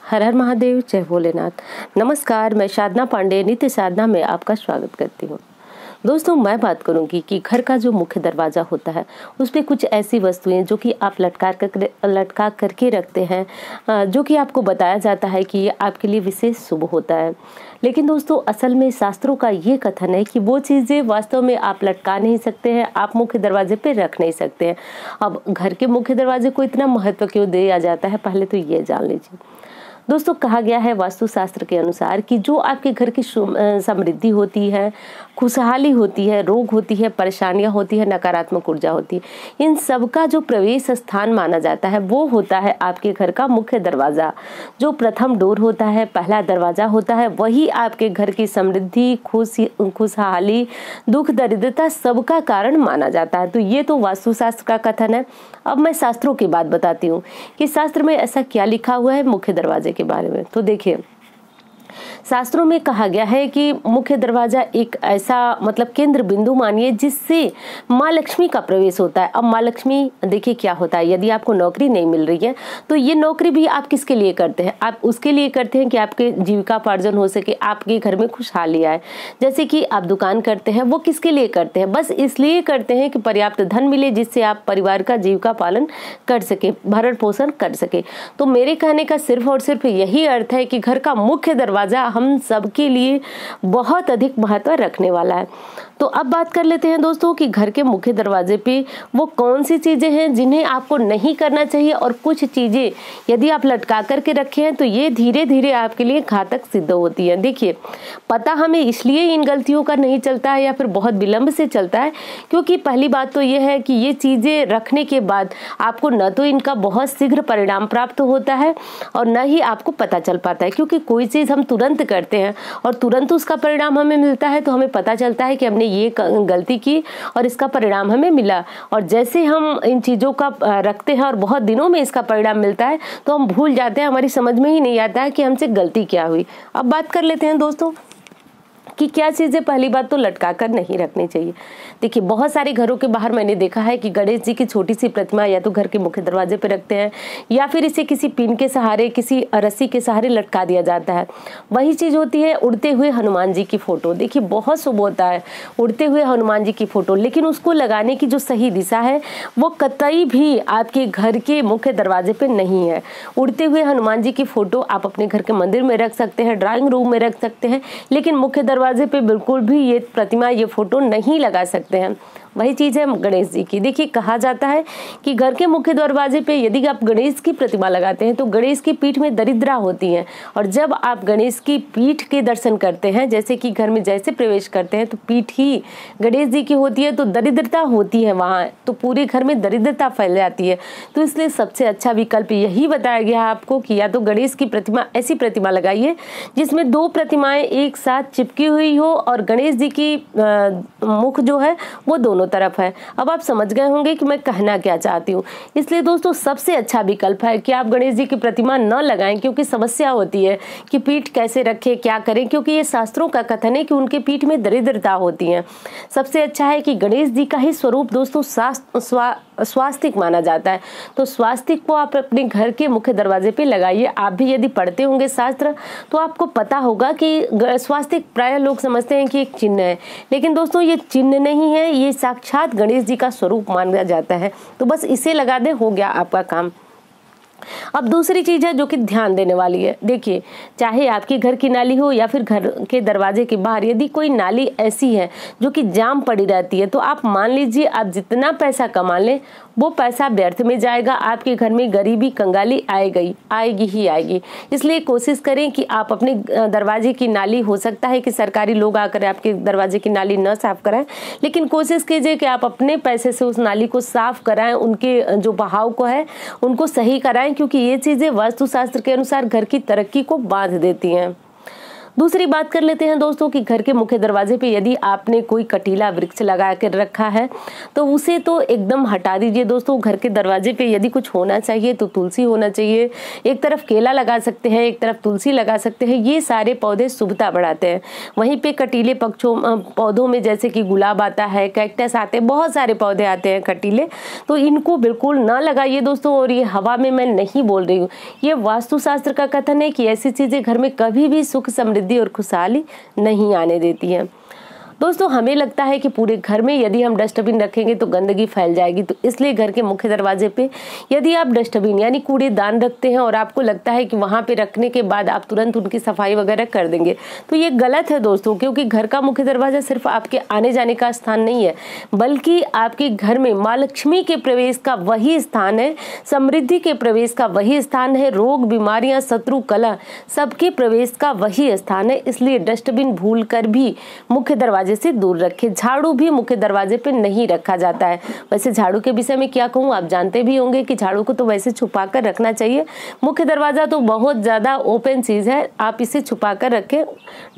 हर हर महादेव, जय भोलेनाथ। नमस्कार, मैं साधना पांडे नित्य साधना में आपका स्वागत करती हूँ। दोस्तों, मैं बात करूंगी कि घर का जो मुख्य दरवाज़ा होता है उस पे कुछ ऐसी वस्तुएं जो कि आप लटका करके रखते हैं, जो कि आपको बताया जाता है कि ये आपके लिए विशेष शुभ होता है। लेकिन दोस्तों, असल में शास्त्रों का ये कथन है कि वो चीज़ें वास्तव में आप लटका नहीं सकते हैं, आप मुख्य दरवाजे पे रख नहीं सकते हैं। अब घर के मुख्य दरवाजे को इतना महत्व क्यों दिया जाता है, पहले तो ये जान लीजिए। दोस्तों, कहा गया है वास्तुशास्त्र के अनुसार कि जो आपके घर की समृद्धि होती है, खुशहाली होती है, रोग होती है, परेशानियां होती है, नकारात्मक ऊर्जा होती है, इन सब का जो प्रवेश स्थान माना जाता है वो होता है आपके घर का मुख्य दरवाज़ा। जो प्रथम डोर होता है, पहला दरवाज़ा होता है, वही आपके घर की समृद्धि, खुशहाली, दुख दरिद्रता सबका कारण माना जाता है। तो ये तो वास्तुशास्त्र का कथन है। अब मैं शास्त्रों की बात बताती हूँ कि शास्त्र में ऐसा क्या लिखा हुआ है मुख्य दरवाजे के बारे में। तो देखिए, शास्त्रों में कहा गया है कि मुख्य दरवाजा एक ऐसा केंद्र बिंदु मानिए जिससे माँ लक्ष्मी का प्रवेश होता है। अब माँ लक्ष्मी, देखिए क्या होता है, यदि आपको नौकरी नहीं मिल रही है तो ये नौकरी भी आप किसके लिए करते हैं? आप उसके लिए करते हैं कि आपके जीविकापार्जन हो सके, आपके घर में खुशहाली आए। जैसे कि आप दुकान करते हैं, वो किसके लिए करते हैं? बस इसलिए करते हैं कि पर्याप्त धन मिले जिससे आप परिवार का जीविका पालन कर सके, भरण पोषण कर सके। तो मेरे कहने का सिर्फ और सिर्फ यही अर्थ है कि घर का मुख्य दरवाजा हम सबके लिए बहुत अधिक महत्व रखने वाला है। तो अब बात कर लेते हैं दोस्तों कि घर के मुख्य दरवाजे पे वो कौन सी चीजें हैं जिन्हें आपको नहीं करना चाहिए, और कुछ चीजें यदि आप लटका करके रखे हैं तो ये धीरे धीरे आपके लिए घातक सिद्ध होती है। देखिए, पता हमें इसलिए इन गलतियों का नहीं चलता है या फिर बहुत विलंब से चलता है, क्योंकि पहली बात तो ये है कि ये चीजें रखने के बाद आपको न तो इनका बहुत शीघ्र परिणाम प्राप्त होता है और न ही आपको पता चल पाता है। क्योंकि कोई चीज हम तुरंत करते हैं और तुरंत उसका परिणाम हमें मिलता है, तो हमें पता चलता है कि हमने ये गलती की और इसका परिणाम हमें मिला। और जैसे हम इन चीजों का रखते हैं और बहुत दिनों में इसका परिणाम मिलता है तो हम भूल जाते हैं, हमारी समझ में ही नहीं आता है कि हमसे गलती क्या हुई। अब बात कर लेते हैं दोस्तों कि क्या चीज़ें पहली बात तो लटका कर नहीं रखनी चाहिए। देखिए, बहुत सारे घरों के बाहर मैंने देखा है कि गणेश जी की छोटी सी प्रतिमा या तो घर के मुख्य दरवाजे पे रखते हैं या फिर इसे किसी पिन के सहारे, किसी रस्सी के सहारे लटका दिया जाता है। वही चीज़ होती है उड़ते हुए हनुमान जी की फोटो। देखिए, बहुत शुभ होता है उड़ते हुए हनुमान जी की फोटो, लेकिन उसको लगाने की जो सही दिशा है वो कतई भी आपके घर के मुख्य दरवाजे पे नहीं है। उड़ते हुए हनुमान जी की फोटो आप अपने घर के मंदिर में रख सकते हैं, ड्राइंग रूम में रख सकते हैं, लेकिन मुख्य दरवाजे पे बिल्कुल भी ये प्रतिमा, ये फोटो नहीं लगा सकते हैं। वही चीज है गणेश जी की। देखिए, कहा जाता है कि घर के मुख्य दरवाजे पे यदि आप गणेश की प्रतिमा लगाते हैं तो गणेश की पीठ में दरिद्रा होती है, और जब आप गणेश की पीठ के दर्शन करते हैं, जैसे कि घर में जैसे प्रवेश करते हैं तो पीठ ही गणेश जी की होती है, तो दरिद्रता होती है वहाँ, तो पूरे घर में दरिद्रता फैल जाती है। तो इसलिए सबसे अच्छा विकल्प यही बताया गया है आपको कि या तो गणेश की प्रतिमा, ऐसी प्रतिमा लगाइए जिसमें दो प्रतिमाएं एक साथ चिपकी हुई हो और गणेश जी की मुख जो है वो दोनों तरफ है। अब आप समझ गए होंगे कि मैं कहना क्या चाहती हूँ। इसलिए दोस्तों, सबसे अच्छा विकल्प है कि आप गणेश जी की प्रतिमा न लगाएं, क्योंकि समस्या होती है कि पीठ कैसे रखें, क्या करें, क्योंकि ये शास्त्रों का कथन है कि उनके पीठ में दरिद्रता होती है। सबसे अच्छा है कि गणेश जी का ही स्वरूप दोस्तों स्वास्तिक माना जाता है, तो स्वास्तिक को आप अपने घर के मुख्य दरवाजे पे लगाइए। आप भी यदि पढ़ते होंगे शास्त्र तो आपको पता होगा कि स्वास्तिक प्राय लोग समझते हैं कि एक चिन्ह है, लेकिन दोस्तों ये चिन्ह नहीं है, ये साक्षात गणेश जी का स्वरूप माना जाता है। तो बस इसे लगा दे, हो गया आपका काम। अब दूसरी चीज है जो कि ध्यान देने वाली है। देखिए, चाहे आपके घर की नाली हो या फिर घर के दरवाजे के बाहर यदि कोई नाली ऐसी है जो कि जाम पड़ी रहती है, तो आप मान लीजिए आप जितना पैसा कमा लें वो पैसा व्यर्थ में जाएगा, आपके घर में गरीबी कंगाली आएगी ही आएगी। इसलिए कोशिश करें कि आप अपने दरवाजे की नाली, हो सकता है कि सरकारी लोग आकर आपके दरवाजे की नाली न साफ कराएं, लेकिन कोशिश कीजिए कि आप अपने पैसे से उस नाली को साफ कराएं, उनके जो बहाव को है उनको सही कराएं, क्योंकि ये चीजें वास्तुशास्त्र के अनुसार घर की तरक्की को बांध देती हैं। दूसरी बात कर लेते हैं दोस्तों कि घर के मुख्य दरवाजे पे यदि आपने कोई कटीला वृक्ष लगा कर रखा है तो उसे तो एकदम हटा दीजिए दोस्तों। घर के दरवाजे पे यदि कुछ होना चाहिए तो तुलसी होना चाहिए। एक तरफ केला लगा सकते हैं, एक तरफ तुलसी लगा सकते हैं। ये सारे पौधे शुभता बढ़ाते हैं। वहीं पे कटीले पौधों में जैसे कि गुलाब आता है, कैक्टस आते हैं, बहुत सारे पौधे आते हैं कटीले, तो इनको बिल्कुल ना लगाइए दोस्तों। और ये हवा में मैं नहीं बोल रही हूँ, ये वास्तुशास्त्र का कथन है कि ऐसी चीजें घर में कभी भी सुख समृद्धि और खुशहाली नहीं आने देती हैं। दोस्तों हमें लगता है कि पूरे घर में यदि हम डस्टबिन रखेंगे तो गंदगी फैल जाएगी, तो इसलिए घर के मुख्य दरवाजे पे यदि आप डस्टबिन यानी कूड़ेदान रखते हैं और आपको लगता है कि वहां पे रखने के बाद आप तुरंत उनकी सफाई वगैरह कर देंगे, तो ये गलत है दोस्तों। क्योंकि घर का मुख्य दरवाजा सिर्फ आपके आने जाने का स्थान नहीं है, बल्कि आपके घर में माँ लक्ष्मी के प्रवेश का वही स्थान है, समृद्धि के प्रवेश का वही स्थान है, रोग बीमारियां शत्रु कलह सबके प्रवेश का वही स्थान है। इसलिए डस्टबिन भूल कर भी मुख्य दरवाजे से दूर रखें। झाड़ू भी मुख्य दरवाजे पे नहीं रखा जाता है। वैसे झाड़ू के विषय में क्या कहूँ, आप जानते भी होंगे कि झाड़ू को तो वैसे छुपा कर रखना चाहिए। मुख्य दरवाजा तो बहुत ज्यादा ओपन चीज है, आप इसे छुपा कर रखें।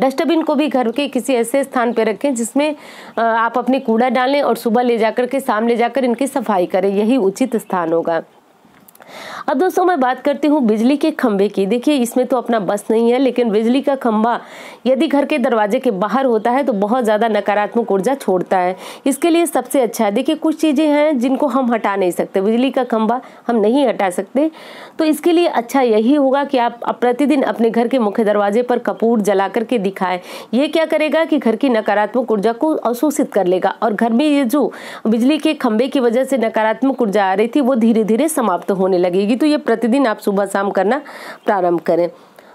डस्टबिन को भी घर के किसी ऐसे स्थान पे रखें जिसमें आप अपने कूड़ा डालें और सुबह ले जाकर के शाम ले जाकर इनकी सफाई करें, यही उचित स्थान होगा। अब दोस्तों मैं बात करती हूँ बिजली के खंभे की। देखिए इसमें तो अपना बस नहीं है, लेकिन बिजली का खंभा यदि घर के दरवाजे के बाहर होता है तो बहुत ज्यादा नकारात्मक ऊर्जा छोड़ता है। इसके लिए सबसे अच्छा है, देखिए कुछ चीजें हैं जिनको हम हटा नहीं सकते, बिजली का खंभा हम नहीं हटा सकते, तो इसके लिए अच्छा यही होगा कि आप प्रतिदिन अपने घर के मुख्य दरवाजे पर कपूर जला करके दिखाएं। ये क्या करेगा कि घर की नकारात्मक ऊर्जा को अवशोषित कर लेगा और घर में ये जो बिजली के खंभे की वजह से नकारात्मक ऊर्जा आ रही थी वो धीरे धीरे समाप्त होने लगेगी। तो ये प्रतिदिन आप सुबह शाम करना प्रारंभ करें।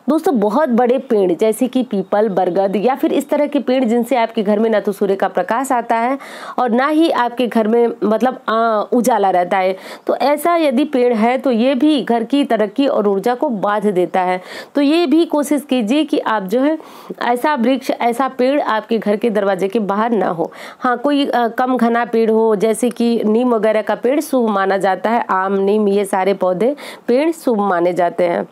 दोस्तों बहुत बड़े पेड़ जैसे कि पीपल, बरगद या फिर इस तरह के पेड़ जिनसे आपके घर में ना तो सूर्य का प्रकाश आता है और ना ही आपके घर में मतलब उजाला रहता है, तो ऐसा यदि पेड़ है तो ये भी घर की तरक्की और ऊर्जा को बाध देता है। तो ये भी कोशिश कीजिए कि आप जो है ऐसा वृक्ष, ऐसा पेड़ आपके घर के दरवाजे के बाहर ना हो। हाँ, कोई कम घना पेड़ हो जैसे कि नीम वगैरह का पेड़ शुभ माना जाता है। आम, नीम ये सारे पौधे पेड़ शुभ माने जाते हैं।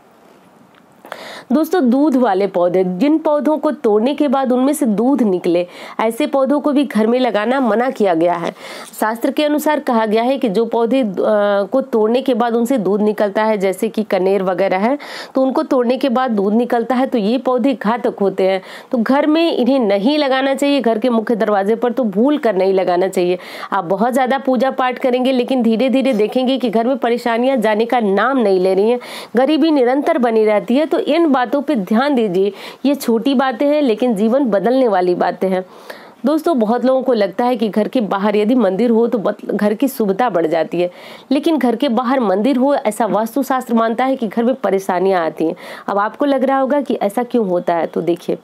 दोस्तों दूध वाले पौधे, जिन पौधों को तोड़ने के बाद उनमें से दूध निकले, ऐसे पौधों को भी घर में लगाना मना किया गया है। शास्त्र के अनुसार कहा गया है कि जो पौधे को तोड़ने के बाद उनसे दूध निकलता है, जैसे कि कनेर वगैरह है, तो उनको तोड़ने के बाद दूध निकलता है तो ये पौधे घातक होते हैं, तो घर में इन्हें नहीं लगाना चाहिए। घर के मुख्य दरवाजे पर तो भूल कर नहीं लगाना चाहिए। आप बहुत ज्यादा पूजा पाठ करेंगे लेकिन धीरे धीरे देखेंगे कि घर में परेशानियां जाने का नाम नहीं ले रही हैं, गरीबी निरंतर बनी रहती है। तो इन बातों पे ध्यान दीजिए। ये छोटी बातें हैं लेकिन जीवन बदलने वाली बातें हैं। दोस्तों बहुत लोगों को लगता है कि घर के बाहर यदि मंदिर हो तो घर की शुभता बढ़ जाती है, लेकिन घर के बाहर मंदिर हो ऐसा वास्तुशास्त्र मानता है कि घर में परेशानियां आती हैं। अब आपको लग रहा होगा कि ऐसा क्यों होता है, तो देखिए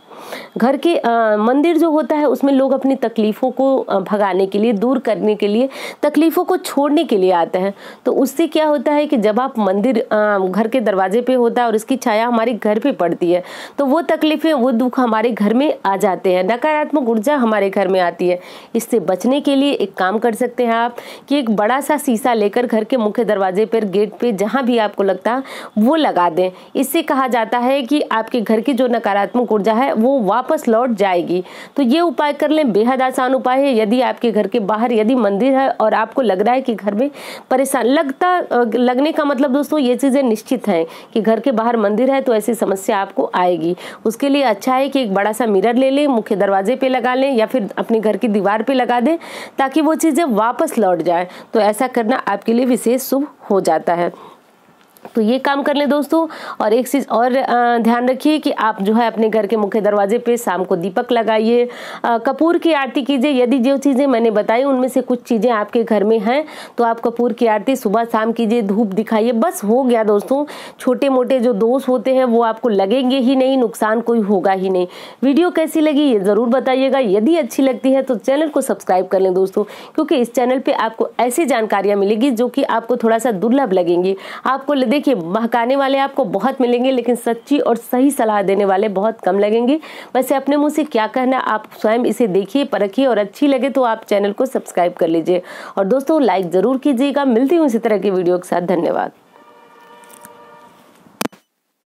घर के मंदिर जो होता है उसमें लोग अपनी तकलीफों को भगाने के लिए, दूर करने के लिए, तकलीफों को छोड़ने के लिए आते हैं। तो उससे क्या होता है कि जब आप मंदिर घर के दरवाजे पे होता है और इसकी छाया हमारे घर पे पड़ती है तो वो तकलीफें, वो दुख हमारे घर में आ जाते हैं, नकारात्मक ऊर्जा हमारे घर में आती है। इससे बचने के लिए एक काम कर सकते हैं आप कि एक बड़ा सा शीशा लेकर घर के मुख्य दरवाजे पर, गेट पे, जहां भी आपको लगता है वो लगा दें। इससे कहा जाता है कि आपके घर की जो नकारात्मक ऊर्जा है वो वापस लौट जाएगी। तो ये उपाय कर लें, बेहद आसान उपाय है। यदि आपके घर के बाहर यदि मंदिर है और आपको लग रहा है कि घर में परेशान लगने का मतलब दोस्तों ये चीजें निश्चित हैं कि घर के बाहर मंदिर है तो ऐसी समस्या आपको आएगी। उसके लिए अच्छा है कि एक बड़ा सा मिरर ले लें, मुख्य दरवाजे पे लगा लें या फिर अपने घर की दीवार पे लगा दें ताकि वो चीजें वापस लौट जाए। तो ऐसा करना आपके लिए विशेष शुभ हो जाता है। तो ये काम कर लें दोस्तों। और एक चीज और ध्यान रखिए कि आप जो है अपने घर के मुख्य दरवाजे पे शाम को दीपक लगाइए, कपूर की आरती कीजिए। यदि जो चीजें मैंने बताई उनमें से कुछ चीजें आपके घर में हैं तो आप कपूर की आरती सुबह शाम कीजिए, धूप दिखाइए, बस हो गया दोस्तों। छोटे मोटे जो दोष होते हैं वो आपको लगेंगे ही नहीं, नुकसान कोई होगा ही नहीं। वीडियो कैसी लगी ये जरूर बताइएगा। यदि अच्छी लगती है तो चैनल को सब्सक्राइब कर लें दोस्तों, क्योंकि इस चैनल पे आपको ऐसी जानकारियां मिलेगी जो कि आपको थोड़ा सा दुर्लभ लगेंगी। आपको देखिए बहकाने वाले आपको बहुत मिलेंगे लेकिन सच्ची और सही सलाह देने वाले बहुत कम लगेंगे। वैसे अपने मुंह से क्या कहना आप स्वयं इसे देखिए, परखिए और अच्छी लगे तो आप चैनल को सब्सक्राइब कर लीजिए और दोस्तों लाइक जरूर कीजिएगा। मिलती हूँ इसी तरह की वीडियो के साथ। धन्यवाद।